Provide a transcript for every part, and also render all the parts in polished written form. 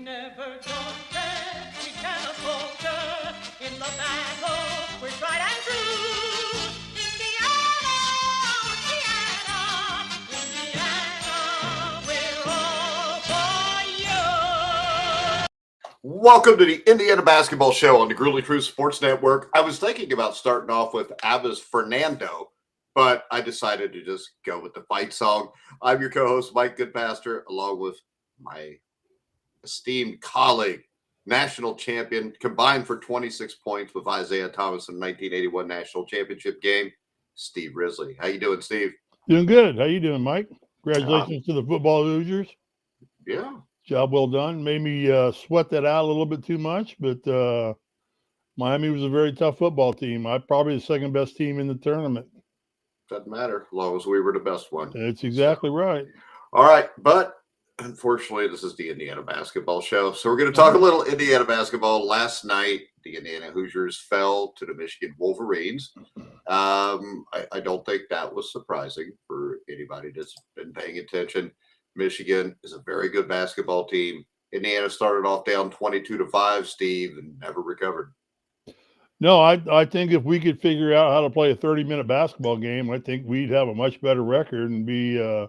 never don't let we can falter in the battle. We're tried and true. Indiana, we're all for you. Welcome to the Indiana Basketball Show on the Gruely Truth Sports Network. I was thinking about starting off with ABBA's Fernando, but I decided to just go with the fight song. I'm your co-host, Mike Goodpaster, along with my esteemed colleague, national champion, combined for 26 points with Isaiah Thomas in the 1981 National Championship game, Steve Risley. How you doing, Steve? Doing good. How you doing, Mike? Congratulations to the football Hoosiers. Yeah. Job well done. Made me sweat that out a little bit too much, but Miami was a very tough football team. Probably the second best team in the tournament. Doesn't matter as long as we were the best one. That's exactly right. All right, but unfortunately, this is the Indiana Basketball Show. So we're going to talk a little Indiana basketball. Last night, the Indiana Hoosiers fell to the Michigan Wolverines. I don't think that was surprising for anybody that's been paying attention. Michigan is a very good basketball team. Indiana started off down 22-5, Steve, and never recovered. No, I think if we could figure out how to play a 30-minute basketball game, I think we'd have a much better record and be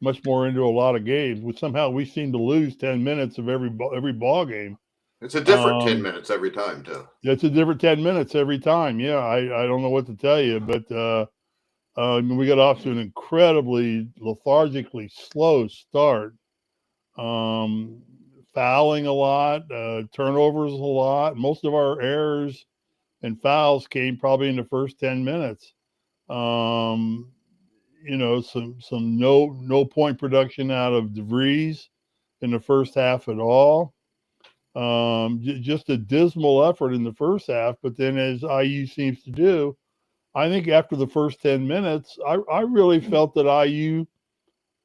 much more into a lot of games. But somehow we seem to lose 10 minutes of every ball game. It's a different 10 minutes every time, too. It's a different 10 minutes every time. Yeah, I don't know what to tell you, but we got off to an incredibly lethargically slow start. Fouling a lot, turnovers a lot. Most of our errors and fouls came probably in the first 10 minutes. Some no point production out of DeVries in the first half at all. Just a dismal effort in the first half. But then, as IU seems to do, I think after the first 10 minutes, I really felt that IU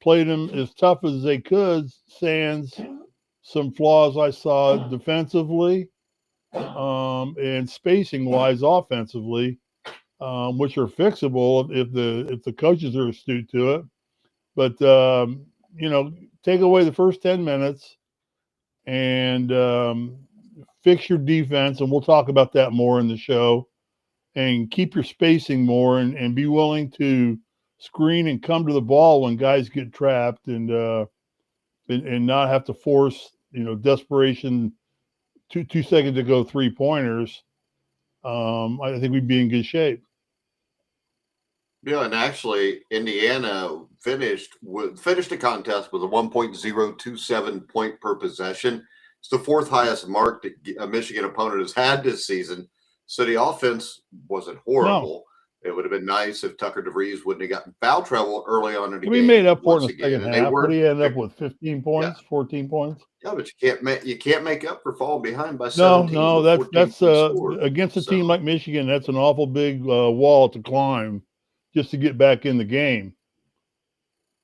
played them as tough as they could, sans some flaws I saw defensively and spacing-wise offensively, which are fixable if the coaches are astute to it. But, take away the first 10 minutes and fix your defense, and we'll talk about that more in the show, and keep your spacing more and be willing to screen and come to the ball when guys get trapped and not have to force, desperation, two seconds to go 3-pointers. I think we'd be in good shape. Yeah, and actually, Indiana finished the contest with a 1.027 point per possession. It's the fourth highest mark that a Michigan opponent has had this season. So the offense wasn't horrible. No. It would have been nice if Tucker DeVries wouldn't have gotten foul trouble early on in the game. We made up for it in the second half. What do you end up with? 15 points, 14 points? Yeah, but you can't make up for falling behind by 17. No, that's against a team like Michigan. That's an awful big wall to climb just to get back in the game.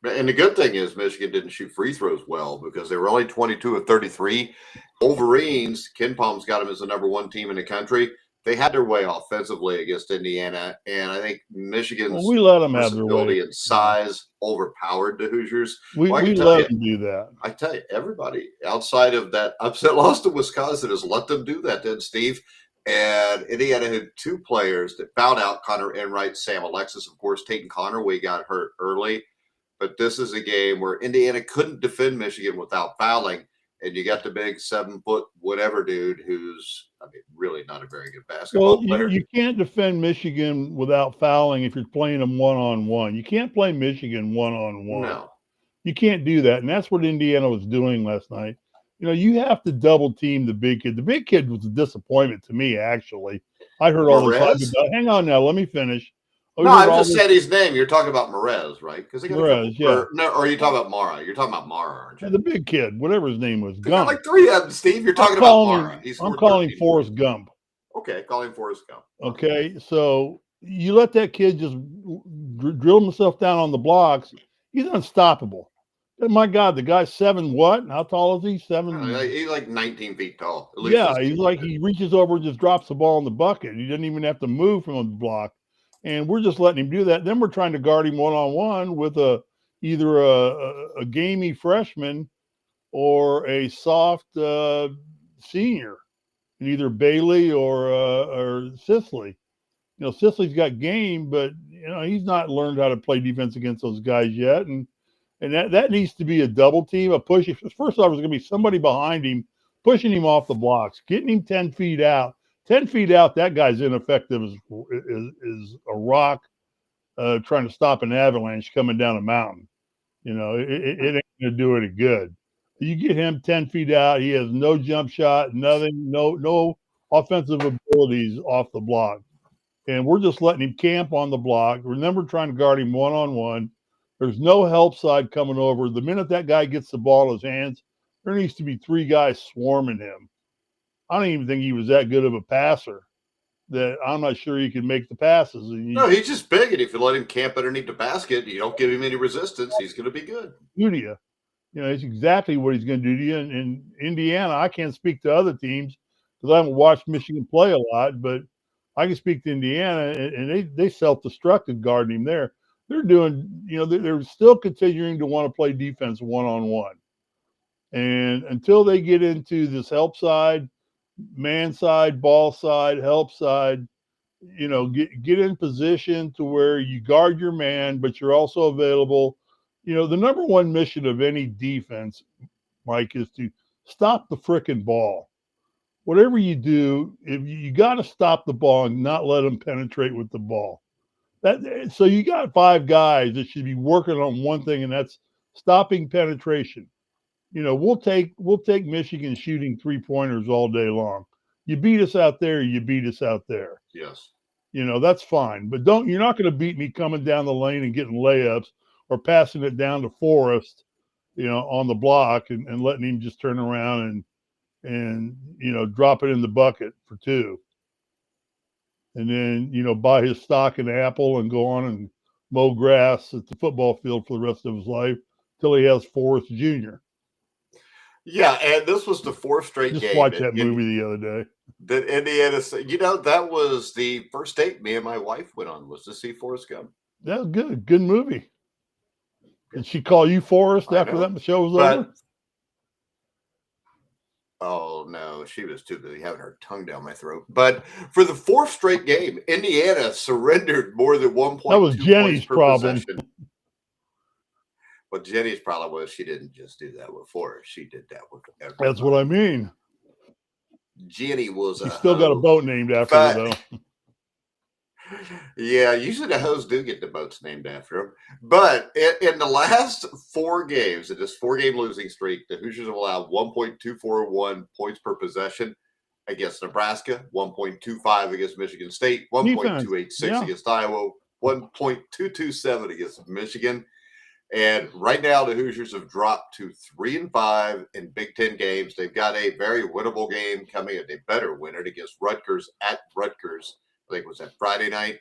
And the good thing is Michigan didn't shoot free throws well because they were only 22 of 33. Wolverines, Ken Palm's got them as the number one team in the country. They had their way offensively against Indiana, and I think Michigan's we let them have their way. And size overpowered the Hoosiers. We let them do that. I tell you, everybody outside of that upset loss to Wisconsin has let them do that, then, Steve. And Indiana had two players that fouled out: Connor Enright, Sam Alexis. Of course, Tate and Connerway got hurt early. But this is a game where Indiana couldn't defend Michigan without fouling. And you got the big 7-foot whatever dude who's, really not a very good basketball player. You can't defend Michigan without fouling if you're playing them one-on-one. You can't play Michigan one-on-one. No. You can't do that. And that's what Indiana was doing last night. You have to double team the big kid. The big kid was a disappointment to me, actually. I heard all this. Hang on now. Let me finish. No, I just said his name. You're talking about Merez, right? Merez, yeah. Or are you talking about Mara? You're talking about Mara, aren't you? Yeah, the big kid, whatever his name was. Gump. Like three of them, Steve. You're talking about Mara. I'm calling Forrest Gump. Okay, call him Forrest Gump. Okay, so you let that kid just drill himself down on the blocks. He's unstoppable. My God, the guy's 7 what? How tall is he? 7? He's like 19 feet tall. Yeah, he's like he reaches over and just drops the ball in the bucket. He doesn't even have to move from the block. And we're just letting him do that. Then we're trying to guard him one-on-one with either a gamey freshman or a soft senior, either Bailey or Sisley. Sisley's got game, but he's not learned how to play defense against those guys yet, and that needs to be a double team, a push. First off, there's going to be somebody behind him pushing him off the blocks, getting him 10 feet out. 10 feet out, that guy's ineffective as a rock trying to stop an avalanche coming down a mountain. It ain't going to do any good. You get him 10 feet out, he has no jump shot, nothing, no offensive abilities off the block. And we're just letting him camp on the block. Remember, trying to guard him one-on-one. There's no help side coming over. The minute that guy gets the ball in his hands, there needs to be 3 guys swarming him. I don't even think he was that good of a passer that I'm not sure he can make the passes. No, he's just big, and if you let him camp underneath the basket, you don't give him any resistance, he's going to be good. It's exactly what he's going to do to you. In Indiana, I can't speak to other teams because I haven't watched Michigan play a lot, but I can speak to Indiana, and they self-destructed guarding him there. They're doing, they're still continuing to want to play defense one-on-one. And until they get into this help side, man side, ball side, help side, get in position to where you guard your man, but you're also available. The number one mission of any defense, Mike, is to stop the frickin' ball. Whatever you do, if you got to stop the ball and not let them penetrate with the ball. So you got 5 guys that should be working on one thing, and that's stopping penetration. We'll take Michigan shooting 3-pointers all day long. You beat us out there, you beat us out there. Yes. That's fine. But you're not going to beat me coming down the lane and getting layups or passing it down to Forrest, on the block and letting him just turn around and drop it in the bucket for 2. And then, buy his stock in Apple and go on and mow grass at the football field for the rest of his life till he has Forrest Jr. Yeah, and this was the 4th straight game. Just watched that movie the other day. That Indiana, that was the first date me and my wife went on, was to see Forrest Gump. That was good. Good movie. Did she call you Forrest after that show was over? Oh, no, she was too busy having her tongue down my throat. But for the 4th straight game, Indiana surrendered more than 1.2 That was Jenny's problem. Possession. Well, Jenny's problem was she didn't just do that with Forrest. She did that with everybody. That's what I mean. Jenny was She's still got a boat named after her, though. Yeah, usually the hoes do get the boats named after them. But in the last 4 games, in this 4-game losing streak, the Hoosiers have allowed 1.241 points per possession against Nebraska, 1.25 against Michigan State, 1.286 against Iowa, 1.227 against Michigan. And right now, the Hoosiers have dropped to 3-5 in Big Ten games. They've got a very winnable game coming, and they better win it against Rutgers at Rutgers. I think it was that Friday night.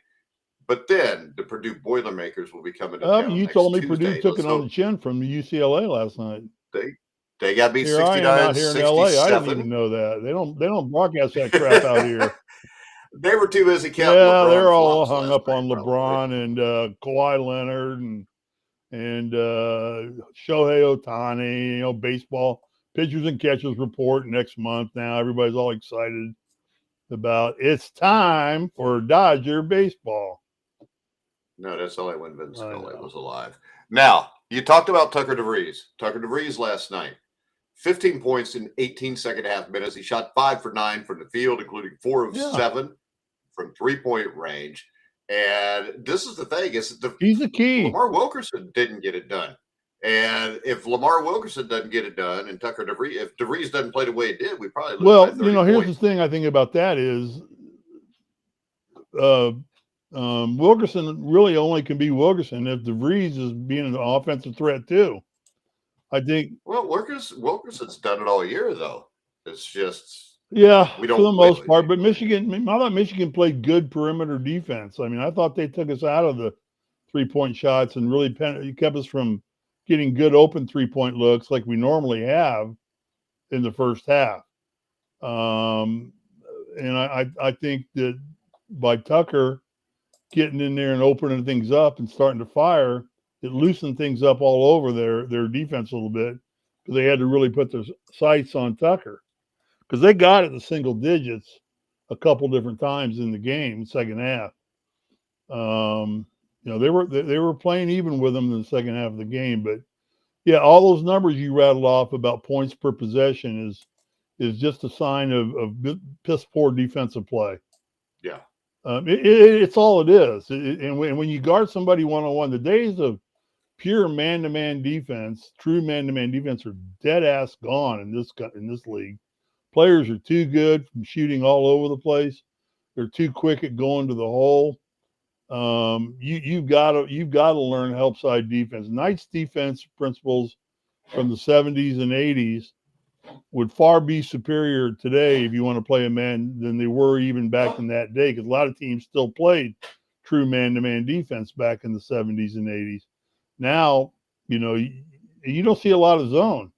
But then the Purdue Boilermakers will be coming to town. You told me Tuesday. Purdue took it on the chin from UCLA last night. They got beat 69-67. Out here in LA. I didn't even know that. They don't broadcast that crap out here. They were too busy counting. Yeah, they're all hung up on LeBron and Kawhi Leonard and Shohei Ohtani. Baseball pitchers and catchers report next month. Now everybody's all excited about it's time for Dodger baseball. No, that's only when Vince Scully was alive. Now, you talked about Tucker DeVries. Tucker DeVries last night, 15 points in 18 second-half minutes. He shot 5 for 9 from the field, including 4 of 7 from 3-point range. And this is the thing: he's the key. Lamar Wilkerson didn't get it done, and if Lamar Wilkerson doesn't get it done, and Tucker DeVries, if DeVries doesn't play the way he did, we probably lose. Well, here's the thing I think about that is, Wilkerson really only can be Wilkerson if DeVries is being an offensive threat too. I think. Well, Wilkerson's done it all year though. It's just. Yeah, for the most part. But Michigan, I thought Michigan played good perimeter defense. I mean, I thought they took us out of the 3-point shots and really kept us from getting good open 3-point looks like we normally have in the first half. And I think that by Tucker getting in there and opening things up and starting to fire, it loosened things up all over their defense a little bit. because they had to really put their sights on Tucker, because they got it in single digits a couple different times in the game, second half. They were playing even with them in the second half of the game, but yeah, all those numbers you rattled off about points per possession is just a sign of piss poor defensive play. Yeah. It's all it is. And when you guard somebody one-on-one, the days of pure man-to-man defense, true man-to-man defense, are dead ass gone in this league. Players are too good from shooting all over the place. They're too quick at going to the hole. You've got to learn help side defense. Knight's defense principles from the 70s and 80s would far be superior today if you want to play a man than they were even back in that day, because a lot of teams still played true man-to-man defense back in the 70s and 80s. Now, you don't see a lot of zone.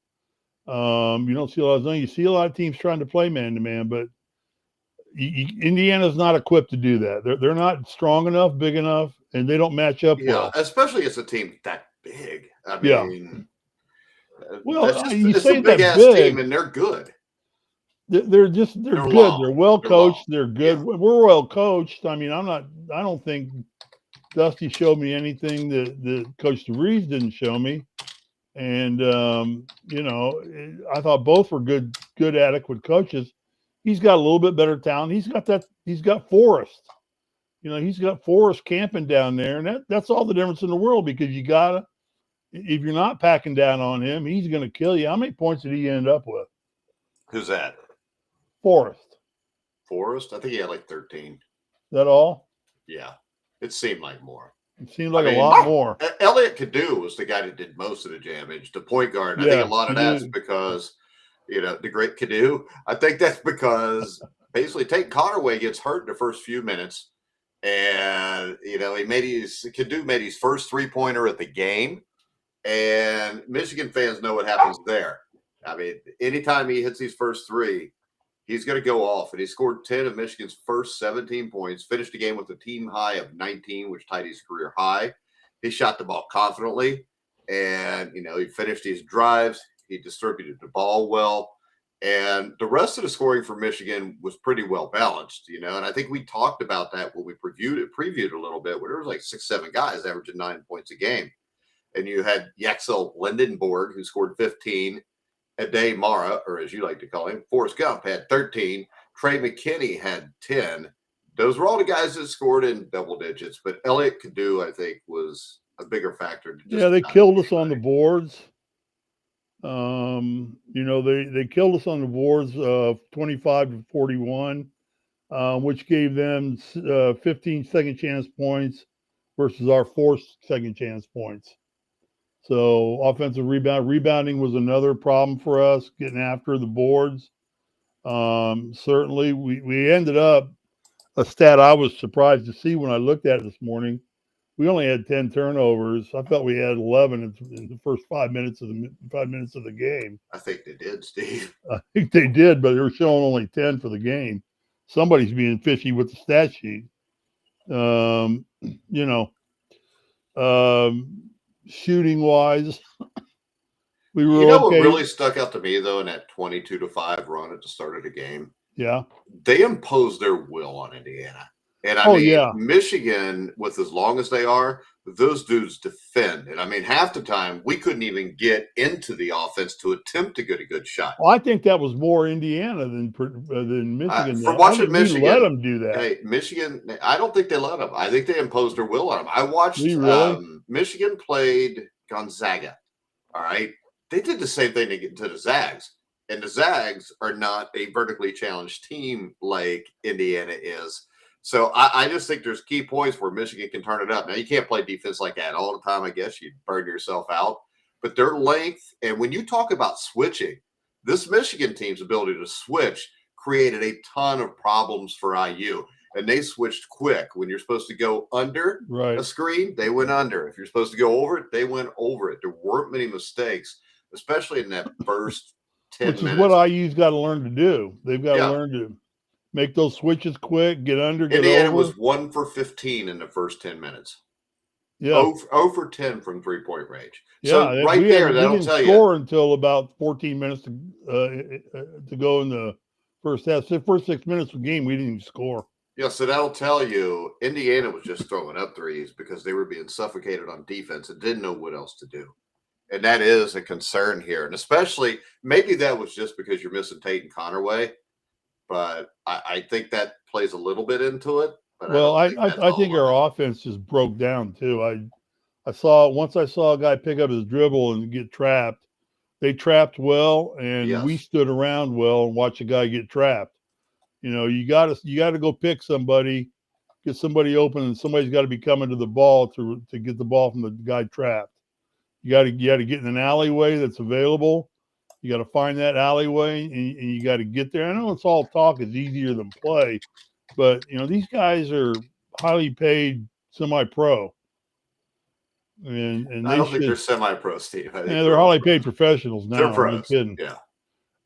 You don't see a lot of zone. You see a lot of teams trying to play man-to-man, but Indiana's not equipped to do that. They're not strong enough, big enough, and they don't match up well. Especially as a team that big. I mean, well, it's a big ass team, and they're good. They're good. Long. They're well coached. They're good. Yeah. We're well coached. I mean, I don't think Dusty showed me anything that Coach DeVries didn't show me. And I thought both were good, adequate coaches. He's got a little bit better talent. He's got Forrest. He's got Forrest camping down there, and that's all the difference in the world, because if you're not packing down on him, he's going to kill you. How many points did he end up with? Who's that? Forrest. I think he had like 13. Is that all? Yeah. It seemed like more. It seemed like a lot more. Elliot Cadu was the guy that did most of the damage, the point guard. I think a lot of that's because, the great Cadu. I think that's because basically Tate Conaway gets hurt in the first few minutes. And, Cadu made his first three-pointer at the game. And Michigan fans know what happens there. I mean, anytime he hits his first three, he's going to go off. And he scored 10 of Michigan's first 17 points, finished the game with a team high of 19, which tied his career high. He shot the ball confidently, and, he finished his drives. He distributed the ball well. And the rest of the scoring for Michigan was pretty well balanced, and I think we talked about that when we previewed a little bit, where there was like 6-7 guys averaging 9 points a game. And you had Yaxel Lindenborg, who scored 15. Ade Mara, or as you like to call him, Forrest Gump, had 13. Trey McKinney had 10. Those were all the guys that scored in double digits. But Elliot Cadu, I think, was a bigger factor. They killed us on the boards. They killed us on the boards 25-41, which gave them 15 second chance points versus our 4 second chance points. So offensive rebounding was another problem for us, getting after the boards. Certainly, we ended up, a stat I was surprised to see when I looked at it this morning, we only had 10 turnovers. I felt we had 11 in the first 5 minutes of the game. I think they did, Steve. I think they did, but they were showing only 10 for the game. Somebody's being fishy with the stat sheet. Shooting wise, we were okay. What really stuck out to me though in that 22-5 run at the start of the game? Yeah, they imposed their will on Indiana, and Michigan, with as long as they are, those dudes defend. And I mean, half the time we couldn't even get into the offense to attempt to get a good shot. Well, I think that was more Indiana than Michigan. From watching Michigan, let them do that. Hey, Michigan, I don't think they let them. I think they imposed their will on them. I watched Michigan played Gonzaga. All right, they did the same thing to get to the Zags, and the Zags are not a vertically challenged team like Indiana is. So I just think there's key points where Michigan can turn it up. Now, you can't play defense like that all the time. I guess you'd burn yourself out. But their length, and when you talk about switching, this Michigan team's ability to switch created a ton of problems for IU. And they switched quick. When you're supposed to go under a screen, they went under. If you're supposed to go over it, they went over it. There weren't many mistakes, especially in that first 10 minutes. Which is what IU's got to learn to do. They've got to learn to make those switches quick, get under, get Indiana over. was 1 for 15 in the first 10 minutes. Yeah. 0 for 10 from 3-point range. Yeah, So right there, we that'll didn't tell you. score until about 14 minutes to go in the first half. So first 6 minutes of the game, we didn't even score. Yeah, so that'll tell you Indiana was just throwing up threes because they were being suffocated on defense and didn't know what else to do. And that is a concern here. And especially, maybe that was just because you're missing Tate and Connerway, but I think that plays a little bit into it. But Well, I don't think that's I all think of it. our offense just broke down too. I saw a guy pick up his dribble and get trapped. They trapped well, and we Yes. stood around well and watched a guy get trapped. You got to go pick somebody, get somebody open, and somebody's got to be coming to the ball to get the ball from the guy trapped. You got to get in an alleyway that's available. You got to find that alleyway, and you got to get there. I know it's all talk; it's easier than play, but these guys are highly paid, semi-pro, and I they don't think they're should. semi-pro, Steve. I think They're all highly pros. paid professionals now. They're No pros. kidding. Yeah.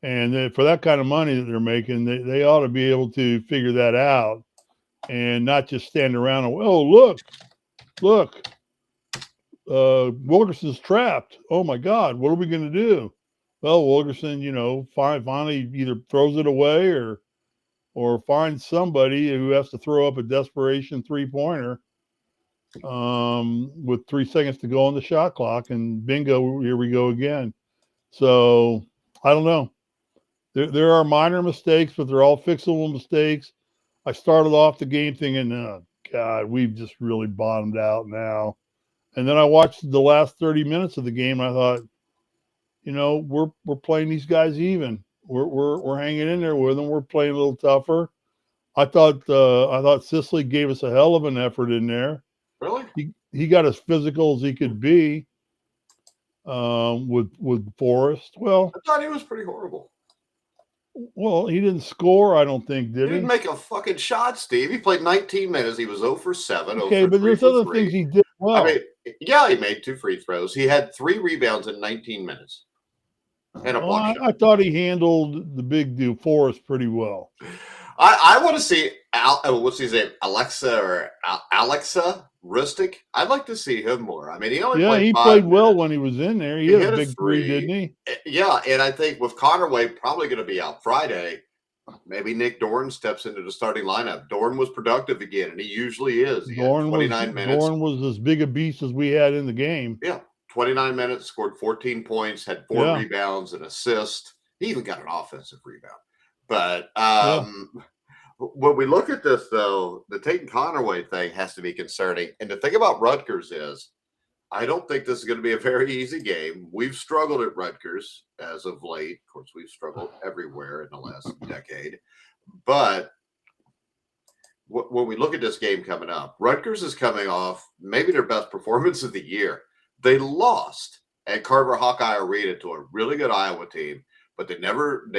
And for that kind of money that they're making, they ought to be able to figure that out and not just stand around and, oh, look, Wilkerson's trapped. Oh my God, what are we going to do? Well, Wilkerson, finally either throws it away or finds somebody who has to throw up a desperation 3-pointer with 3 seconds to go on the shot clock, and bingo, here we go again. So I don't know. There are minor mistakes, but they're all fixable mistakes. I started off the game thinking, oh, God, we've just really bottomed out now. And then I watched the last 30 minutes of the game, and I thought, we're playing these guys even. We're hanging in there with them. We're playing a little tougher. I thought Sisley gave us a hell of an effort in there. Really? He got as physical as he could be with Forrest. Well, I thought he was pretty horrible. Well, he didn't score, I don't think, did He didn't make a fucking shot, Steve. He played 19 minutes. He was 0 for 7. Okay, 0 for but 3 there's for other 3. things he did well. I mean, yeah, he made 2 free throws. He had 3 rebounds in 19 minutes and a block shot. I thought he handled the big dude Forrest pretty well. I want to see what's his name, Alexa Rustic. I'd like to see him more. I mean, he only played 5 played well minutes. when he was in there. He He had hit a a big three, 3. didn't he? Yeah, and I think with Connerway probably going to be out Friday, maybe Nick Dorn steps into the starting lineup. Dorn was productive again, and he usually is. He had 29 minutes. Dorn was as big a beast as we had in the game. Yeah, 29 minutes, scored 14 points, had 4 rebounds, an assist. He even got an offensive rebound. But when we look at this, though, the Tate and Connerway thing has to be concerning. And the thing about Rutgers is, I don't think this is going to be a very easy game. We've struggled at Rutgers as of late. Of course, we've struggled everywhere in the last decade. But when we look at this game coming up, Rutgers is coming off maybe their best performance of the year. They lost at Carver Hawkeye Arena to a really good Iowa team, but they never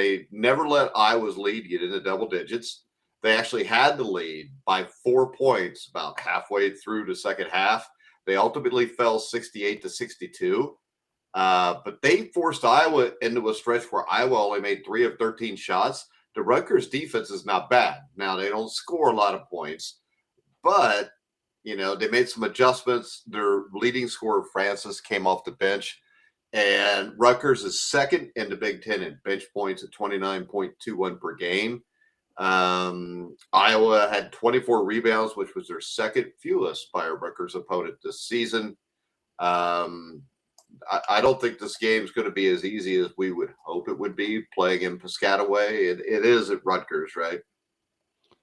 let Iowa's lead get into double digits. They actually had the lead by 4 points about halfway through the second half. They ultimately fell 68-62, but they forced Iowa into a stretch where Iowa only made 3 of 13 shots. The Rutgers defense is not bad. Now, they don't score a lot of points, but, they made some adjustments. Their leading scorer, Francis, came off the bench, and Rutgers is second in the Big Ten in bench points at 29.21 per game. Iowa had 24 rebounds, which was their second fewest by a Rutgers opponent this season. I don't think this game is going to be as easy as we would hope it would be playing in Piscataway. It is at Rutgers, right?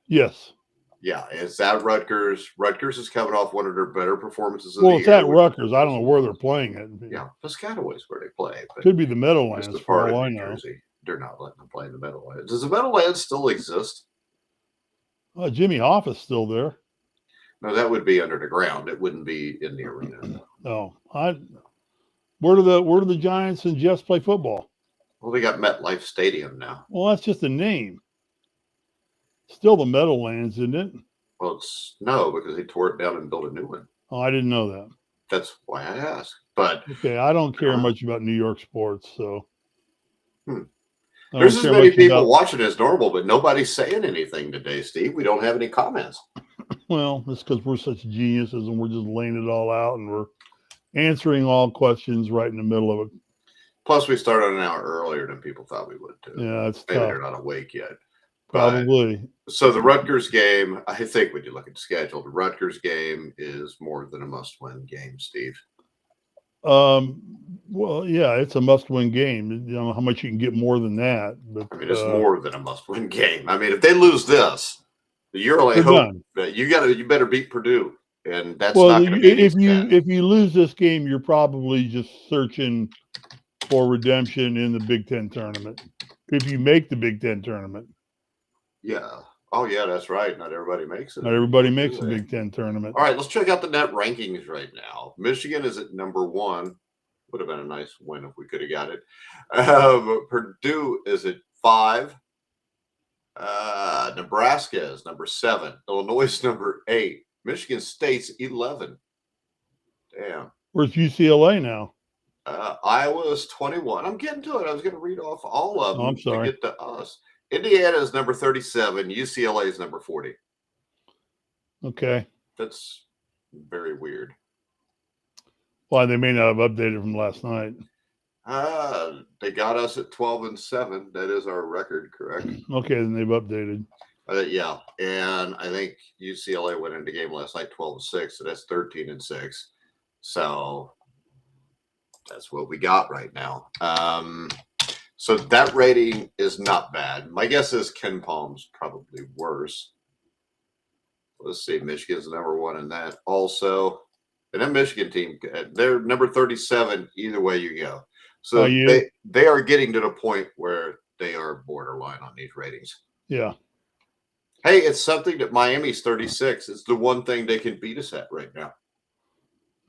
Yes. Yeah, it's at Rutgers. Rutgers is coming off one of their better performances of the year. Well, it's at Rutgers. I don't know where they're playing it. Yeah, Piscataway is where they play. Could be the Meadowlands, just a for part all of I New know. Jersey. They're not letting them play in the Meadowlands. Does the Meadowlands still exist? Jimmy Hoff is still there. No, that would be under the ground. It wouldn't be in the arena. No, where do the Giants and Jets play football? Well, they got MetLife Stadium now. Well, that's just a name. Still the Meadowlands, isn't it? Well, no, because they tore it down and built a new one. Oh, I didn't know that. That's why I asked. But okay, I don't care much about New York sports, so. There's as many people watching as normal, but nobody's saying anything today, Steve. We don't have any comments. Well, it's because we're such geniuses and we're just laying it all out and we're answering all questions right in the middle of it. Plus, we started an hour earlier than people thought we would too. Yeah, it's Maybe tough. they're not awake yet. Probably. So the Rutgers game, I think when you look at the schedule, the Rutgers game is more than a must-win game, Steve. Well, yeah, it's a must-win game. You don't know how much you can get more than that, but I mean, it's more than a must-win game. I mean, if they lose this, you're only they're hope done. that you better beat Purdue, and that's Well, not going to be an if easy task. you lose this game, you're probably just searching for redemption in the Big Ten tournament. If you make the Big Ten tournament, Yeah. Oh, yeah, that's right. Not everybody makes it. not everybody makes do the they? Big Ten tournament. All right, let's check out the net rankings right now. Michigan is at number 1. Would have been a nice win if we could have got it. Purdue is at 5. Nebraska is number 7. Illinois is number 8. Michigan State's 11. Damn. Where's UCLA now? Iowa is 21. I'm getting to it. I was going to read off all of them I'm sorry. to get to us. Indiana is number 37. UCLA is number 40. Okay. That's very weird. Why they may not have updated from last night. They got us at 12-7. That is our record, correct? Okay, then they've updated. Yeah, and I think UCLA went into the game last night 12-6, so that's 13-6. So that's what we got right now. So that rating is not bad. My guess is Ken Palm's probably worse. Let's see, Michigan's number 1 in that also. And that Michigan team, they're number 37 either way you go. So they are getting to the point where they are borderline on these ratings. Yeah. Hey, it's something that Miami's 36. It's the one thing they can beat us at right now.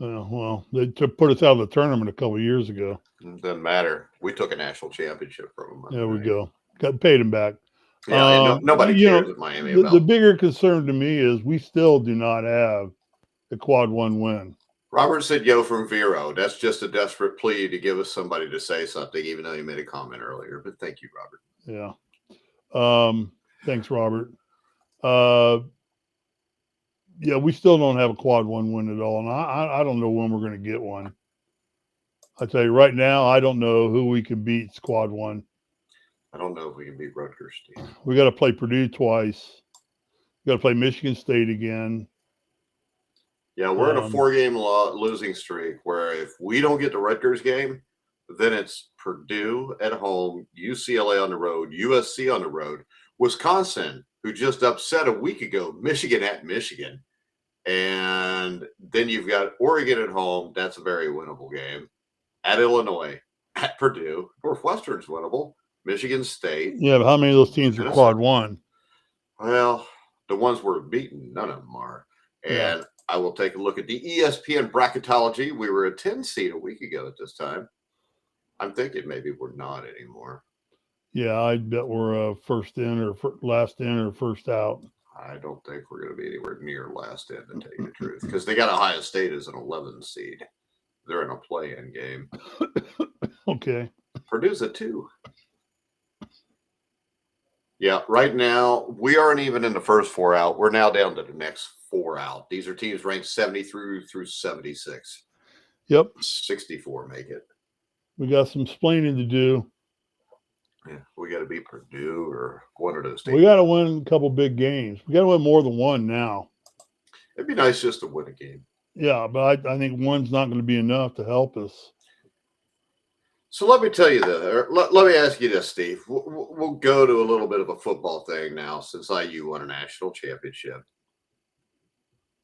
Well, they put us out of the tournament a couple of years ago. It doesn't matter. We took a national championship from them. There we go. Got paid them back. Yeah, nobody cares at Miami about. The bigger concern to me is we still do not have the quad 1 win. Robert said, "Yo" from Vero. That's just a desperate plea to give us somebody to say something, even though he made a comment earlier. But thank you, Robert. Yeah. Thanks, Robert. Yeah, we still don't have a quad 1 win at all, and I don't know when we're going to get one. I tell you right now, I don't know who we can beat quad 1. I don't know if we can beat Rutgers, Steve. We got to play Purdue twice. We got to play Michigan State again. Yeah, we're in a 4-game losing streak where if we don't get the Rutgers game, then it's Purdue at home, UCLA on the road, USC on the road, Wisconsin, who just upset a week ago, Michigan at Michigan. And then you've got Oregon at home. That's a very winnable game. At Illinois, at Purdue, Northwestern's winnable. Michigan State. Yeah, but how many of those teams are quad 1? Well, the ones we're beating, none of them are. And Yeah. I will take a look at the ESPN bracketology. We were a 10 seed a week ago at this time. I'm thinking maybe we're not anymore. Yeah, I bet we're first in or last in or first out. I don't think we're going to be anywhere near last in, to tell you the truth, because they got Ohio State as an 11 seed. They're in a play-in game. Okay. Purdue's a 2. Yeah, right now we aren't even in the first 4 out. We're now down to the next 4 out. These are teams ranked 70 through 76. Yep. 64 make it. We got some explaining to do. Yeah, we got to beat Purdue or one of those teams. We got to win a couple big games. We got to win more than one now. It'd be nice just to win a game. Yeah, but I think one's not going to be enough to help us. So let me tell you this. Let me ask you this, Steve. We'll go to a little bit of a football thing now since IU won a national championship.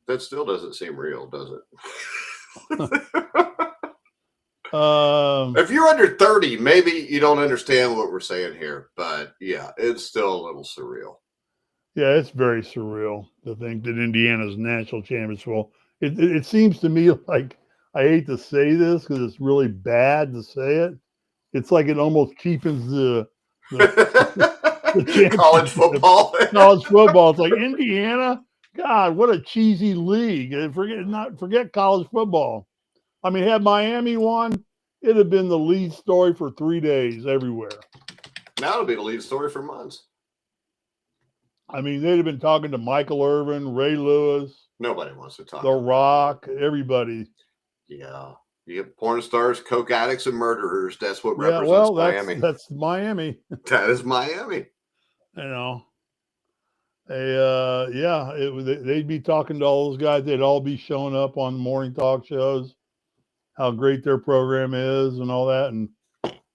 That still doesn't seem real, does it? If you're under 30, maybe you don't understand what we're saying here. But, yeah, it's still a little surreal. Yeah, it's very surreal to think that Indiana's national championship. Well, it seems to me like, I hate to say this because it's really bad to say it. It's like it almost cheapens the college football. College football. It's like Indiana. God, what a cheesy league. And forget college football. I mean, had Miami won, it'd have been the lead story for 3 days everywhere. Now it'll be the lead story for months. I mean, they'd have been talking to Michael Irvin, Ray Lewis, Nobody wants to talk. The Rock, everybody. Yeah. You get porn stars, coke addicts, and murderers. That's what Yeah, represents well, Miami. that's Miami. That is Miami. You know, they'd be talking to all those guys. They'd all be showing up on morning talk shows, how great their program is and all that. And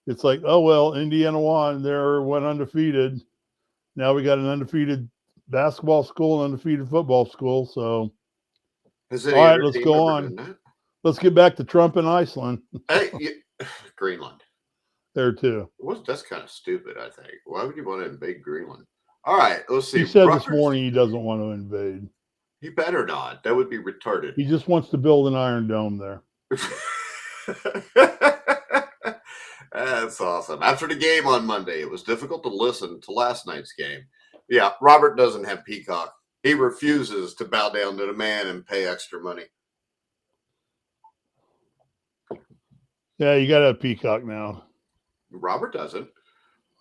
it's like, oh, well, Indiana won. They went undefeated. Now we got an undefeated basketball school and undefeated football school. So, Has all any right, other let's team go ever on. done that? Let's get back to Trump and Iceland. Hey, Greenland. There too. That's kind of stupid, I think. Why would you want to invade Greenland? All right, let's see. He said Rutgers, this morning he doesn't want to invade. He better not. That would be retarded. He just wants to build an Iron Dome there. That's awesome. After the game on Monday, it was difficult to listen to last night's game. Yeah, Robert doesn't have Peacock. He refuses to bow down to the man and pay extra money. Yeah, you got to have Peacock now. Robert doesn't.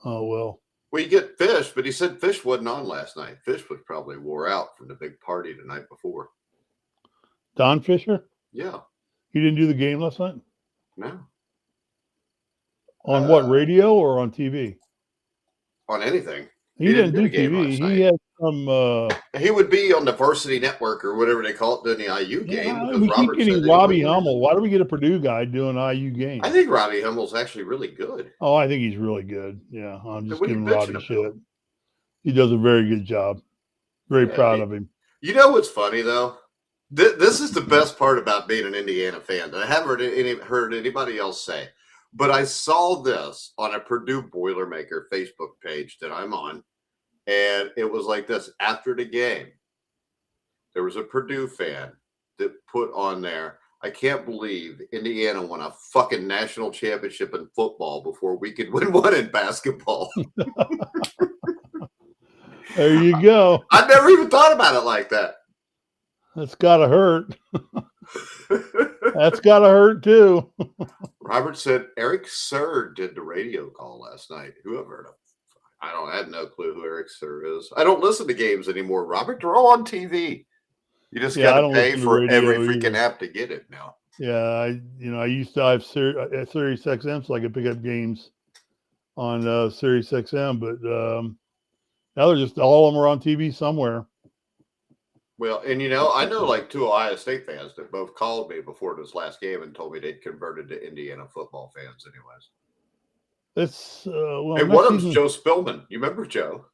Oh, well. Well, you get Fish, but he said Fish wasn't on last night. Fish was probably wore out from the big party the night before. Don Fisher? Yeah. He didn't do the game last night? No. On what, radio or on TV? On anything. He didn't do TV. He had some. He would be on the Varsity Network or whatever they call it during the IU game. We keep getting Robbie Hummel. Why do we get a Purdue guy doing IU games? I think Robbie Hummel's actually really good. Oh, I think he's really good. Yeah, I'm just giving Robbie shit. About? He does a very good job. Very proud of him. You know what's funny, though? This is the best part about being an Indiana fan that I haven't heard anybody else say. But I saw this on a Purdue Boilermaker Facebook page that I'm on. And it was like this. After the game, there was a Purdue fan that put on there, I can't believe Indiana won a fucking national championship in football before we could win one in basketball. There you go. I never even thought about it like that. That's got to hurt. That's got to hurt, too. Robert said Eric Sir did the radio call last night. Whoever. I had no clue who Eric Sir is. I don't listen to games anymore, Robert. They're all on TV. You just got to pay for every freaking app to get it now. Yeah, I used to have Sirius XM so I could pick up games on Sirius XM, but now they're just all of them are on TV somewhere. Well, and I know like two Ohio State fans that both called me before this last game and told me they'd converted to Indiana football fans anyways. It's and one of them's Joe Spillman. You remember Joe?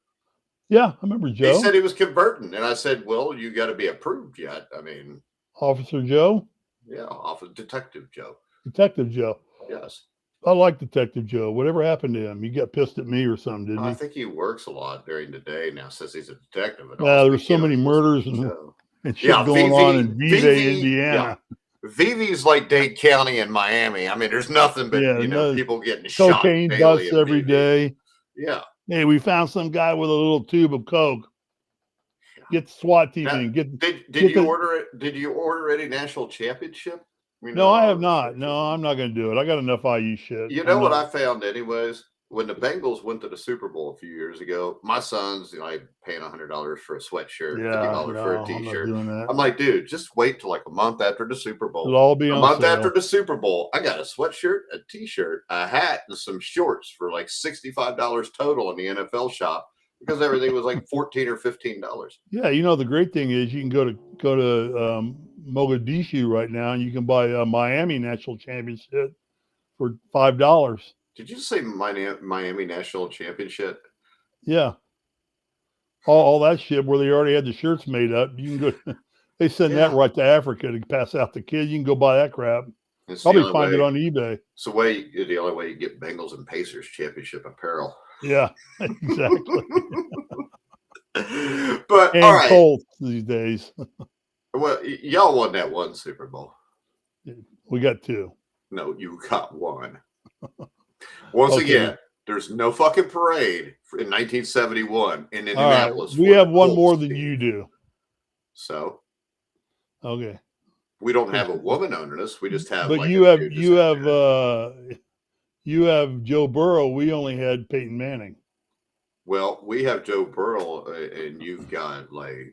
Yeah, I remember Joe. He said he was converting, and I said, "Well, you got to be approved yet." I mean, Officer Joe. Yeah, Detective Joe. Detective Joe. Yes. I like Detective Joe. Whatever happened to him? He got pissed at me or something, didn't he? I think he works a lot during the day now since he's a detective. Yeah, there's so many murders and shit going on in Vevey, Indiana. Yeah. Vevey's like Dade County in Miami. I mean, there's nothing but people getting shot. Cocaine busts every day. Yeah. Hey, we found some guy with a little tube of coke. Get the SWAT team in. Did you order it? Did you order any national championship? No, I have not. No, I'm not going to do it. I got enough IU shit. You know what I found, anyways? When the Bengals went to the Super Bowl a few years ago, my son's paying $100 for a sweatshirt, $50 for a T-shirt. I'm like, dude, just wait till like a month after the Super Bowl. It'll all be on a month sale. After the Super Bowl, I got a sweatshirt, a T-shirt, a hat, and some shorts for like $65 total in the NFL shop because everything was like $14 or $15. Yeah, the great thing is you can go to Mogadishu right now and you can buy a Miami national championship for $5. Did you say Miami National Championship? Yeah. All that shit where they already had the shirts made up. You can go. They send that right to Africa to pass out to kids. You can go buy that crap. Probably find it on eBay. It's the only way you get Bengals and Pacers championship apparel. Yeah, exactly. But and all right, Colts these days. Well, y'all won that one Super Bowl. We got two. No, you got one. Once again, there's no fucking parade in 1971 in Indianapolis. Right. We have one more than you do. So, okay, we don't have a woman owning us. We just have. But you have Joe Burrow. We only had Peyton Manning. Well, we have Joe Burrow, and you've got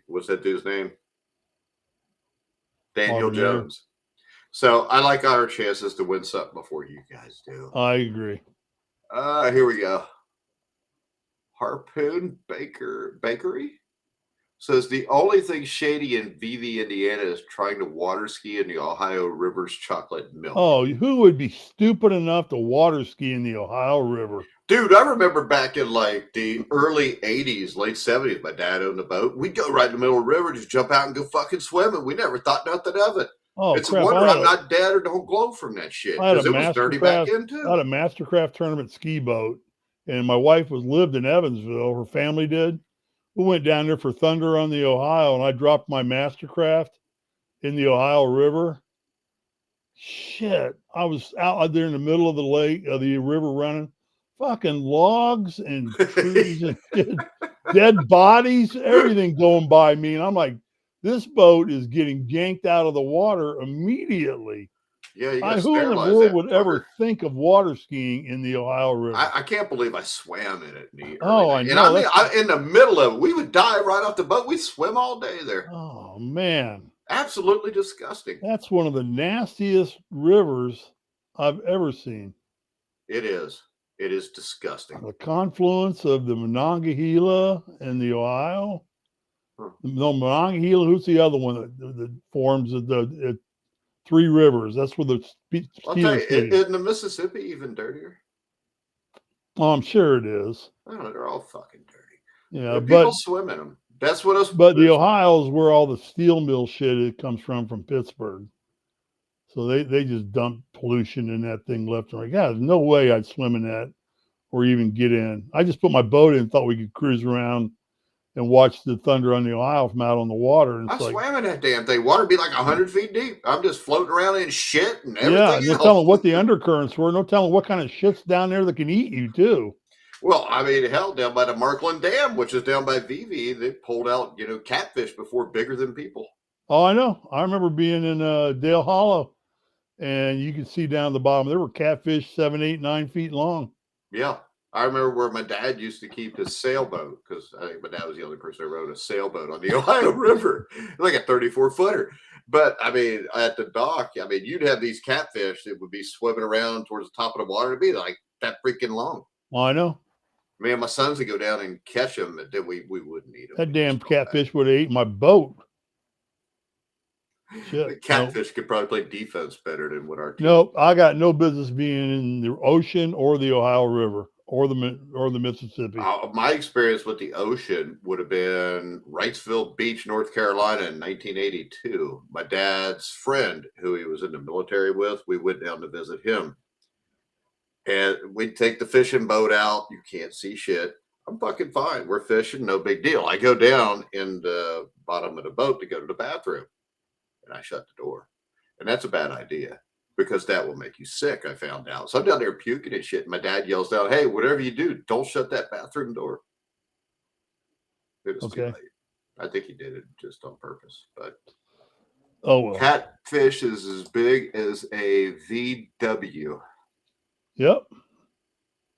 what's that dude's name? Daniel Marvin Mitter. Jones. So I like our chances to win something before you guys do. I agree. Here we go. Harpoon Bakery says the only thing shady in VV, Indiana is trying to water ski in the Ohio River's chocolate milk. Oh, who would be stupid enough to water ski in the Ohio River? Dude, I remember back in the early 80s, late 70s, my dad owned a boat. We'd go right in the middle of the river, just jump out and go fucking swimming. We never thought nothing of it. Oh, it's crap. a wonder I'm not dead or don't glow from that shit. Because it was dirty back in, too. I had a Mastercraft tournament ski boat, and my wife lived in Evansville. Her family did. We went down there for Thunder on the Ohio, and I dropped my Mastercraft in the Ohio River. Shit. I was out there in the middle of the lake, of the river running. Fucking logs and trees and shit, dead bodies, everything going by me. And I'm like, this boat is getting yanked out of the water immediately. Yeah, who in the world would ever think of water skiing in the Ohio River? I can't believe I swam in it. I know. And I mean, in the middle of it, we would dive right off the boat. We'd swim all day there. Oh, man. Absolutely disgusting. That's one of the nastiest rivers I've ever seen. It is. It is disgusting. The confluence of the Monongahela and the Ohio. No, Monongahela. Who's the other one that forms the Three Rivers? That's where the I'll tell you, isn't the Mississippi even dirtier? Oh, I'm sure it is. I don't know. They're all fucking dirty. Yeah, people swim in them. That's what us. But the Ohio is where all the steel mill shit comes from Pittsburgh. So they just dump pollution in that thing left and right. Yeah, there's no way I'd swim in that or even get in. I just put my boat in and thought we could cruise around and watch the Thunder on the Ohio from out on the water. And I swam in that damn thing. Water be like 100 feet deep. I'm just floating around in shit and everything. Yeah, no telling what the undercurrents were. No telling what kind of shit's down there that can eat you too. Well, I mean, hell, down by the Markland Dam, which is down by VV, they pulled out, catfish before bigger than people. Oh, I know. I remember being in Dale Hollow, and you could see down the bottom. There were catfish 7, 8, 9 feet long. Yeah. I remember where my dad used to keep his sailboat, because I think my dad was the only person who rode a sailboat on the Ohio River, like a 34-footer. But, I mean, at the dock, you'd have these catfish that would be swimming around towards the top of the water. It'd be like that freaking long. Oh, I know. Man, my sons would go down and catch them, and then we wouldn't eat them. That damn catfish would have eaten my boat. Shit. The catfish could probably play defense better than what our team. Nope, I got no business being in the ocean or the Ohio River or the Mississippi. My experience with the ocean would have been Wrightsville Beach, North Carolina in 1982. My dad's friend, who he was in the military with, we went down to visit him. And we'd take the fishing boat out. You can't see shit. I'm fucking fine. We're fishing. No big deal. I go down in the bottom of the boat to go to the bathroom. And I shut the door. And that's a bad idea because that will make you sick, I found out. So I'm down there puking and shit. And my dad yells out, hey, whatever you do, don't shut that bathroom door. It was too late. I think he did it just on purpose. But catfish is as big as a VW. Yep.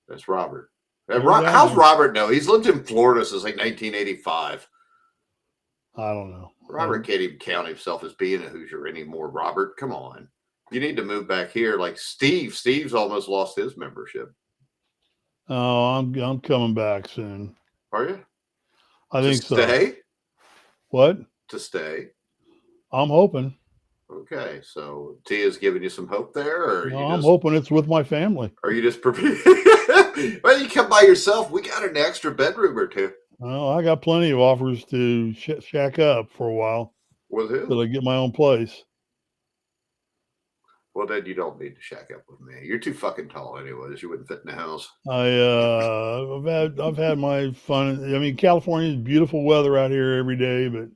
That's Robert. How's Robert know? He's lived in Florida since like 1985. I don't know. Robert can't even count himself as being a Hoosier anymore. Robert, come on. You need to move back here. Like Steve. Steve's almost lost his membership. Oh, I'm coming back soon. Are you? I think so. To stay? What? To stay. I'm hoping. Okay, so Tia's giving you some hope there, or I'm hoping it's with my family. Are you just prepared? Well, you come by yourself. We got an extra bedroom or two. Well, I got plenty of offers to shack up for a while. With who? Till I get my own place. Well, then you don't need to shack up with me. You're too fucking tall, anyways. You wouldn't fit in the house. I've had my fun. I mean, California is beautiful weather out here every day, but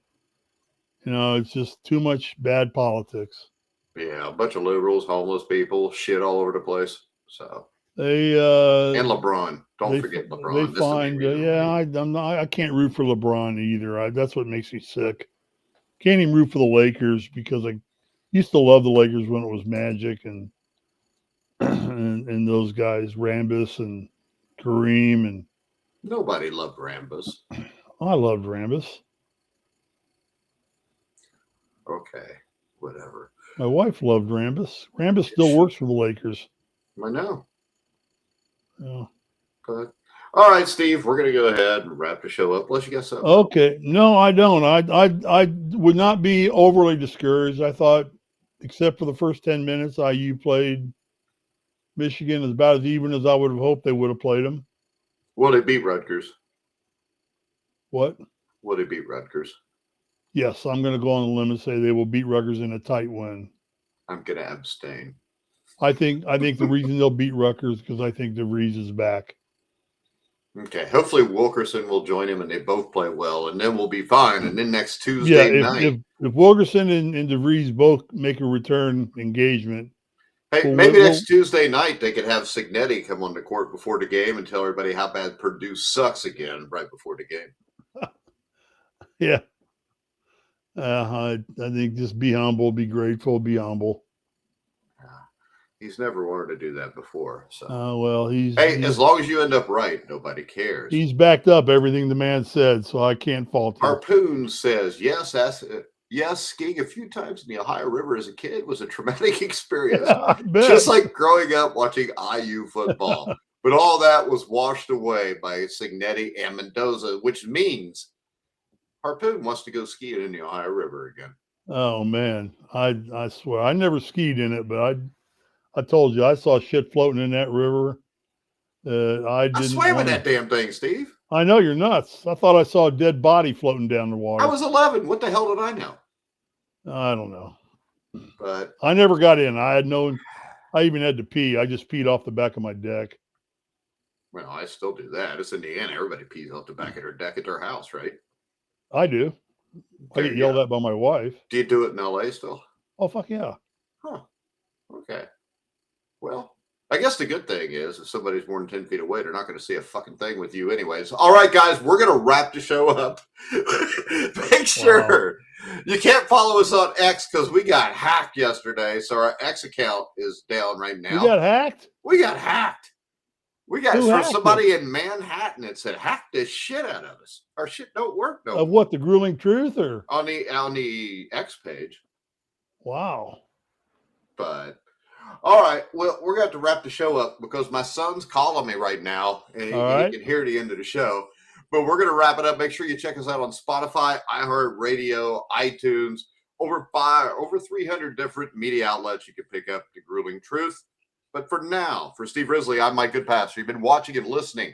it's just too much bad politics. Yeah, a bunch of liberals, homeless people, shit all over the place. So they and LeBron. Don't forget LeBron. They find I can't root for LeBron either. That's what makes me sick. Can't even root for the Lakers because I used to love the Lakers when it was Magic and and those guys, Rambis and Kareem and Nobody loved Rambus. I loved Rambus. Okay, whatever. My wife loved Rambus. Rambus still works for the Lakers. I know. Yeah. But all right, Steve, we're gonna go ahead and wrap the show up. Unless you got something. Okay. No, I don't. I would not be overly discouraged. I thought, except for the first 10 minutes, IU played Michigan as about as even as I would have hoped they would have played them. Will they beat Rutgers? What? Will they beat Rutgers? Yes, I'm going to go on the limb and say they will beat Rutgers in a tight win. I'm gonna abstain. I think the reason they'll beat Rutgers is because I think DeVries is back. Okay, hopefully Wilkerson will join him and they both play well, and then we'll be fine. And then next Tuesday night, if Wilkerson and DeVries both make a return engagement, hey, maybe next Tuesday night they could have Signetti come on the court before the game and tell everybody how bad Purdue sucks again right before the game. Yeah. I think just be humble, be grateful, be humble. He's never wanted to do that before. So, well, as long as you end up right, nobody cares. He's backed up everything the man said, so I can't fault him. Harpoon says, yes, skiing a few times in the Ohio River as a kid was a traumatic experience. Just like growing up watching IU football. But all that was washed away by Signetti and Mendoza, which means Harpoon wants to go skiing in the Ohio River again. Oh, man. I swear. I never skied in it, but I told you, I saw shit floating in that river. I swam in that damn thing, Steve. I know, you're nuts. I thought I saw a dead body floating down the water. I was 11. What the hell did I know? I don't know. But I never got in. I even had to pee. I just peed off the back of my deck. Well, I still do that. It's Indiana. Everybody pees off the back of their deck at their house, right? I do. I get yelled at by my wife. Do you do it in LA still? Oh, fuck yeah. Huh. Okay. Well, I guess the good thing is if somebody's more than 10 feet away, they're not going to see a fucking thing with you anyways. All right, guys, we're going to wrap the show up. Make sure you can't follow us on X because we got hacked yesterday. So our X account is down right now. You got hacked? We got hacked. We got from somebody in Manhattan that said, hack this shit out of us. Our shit don't work no more. Of what, the grueling truth or? On the X page. Wow. But all right, well, we're going to have to wrap the show up because my son's calling me right now, and he can hear the end of the show. But we're going to wrap it up. Make sure you check us out on Spotify, iHeartRadio, iTunes, over 300 different media outlets you can pick up The Grueling Truth. But for now, for Steve Risley, I'm Mike Goodpaster. You've been watching and listening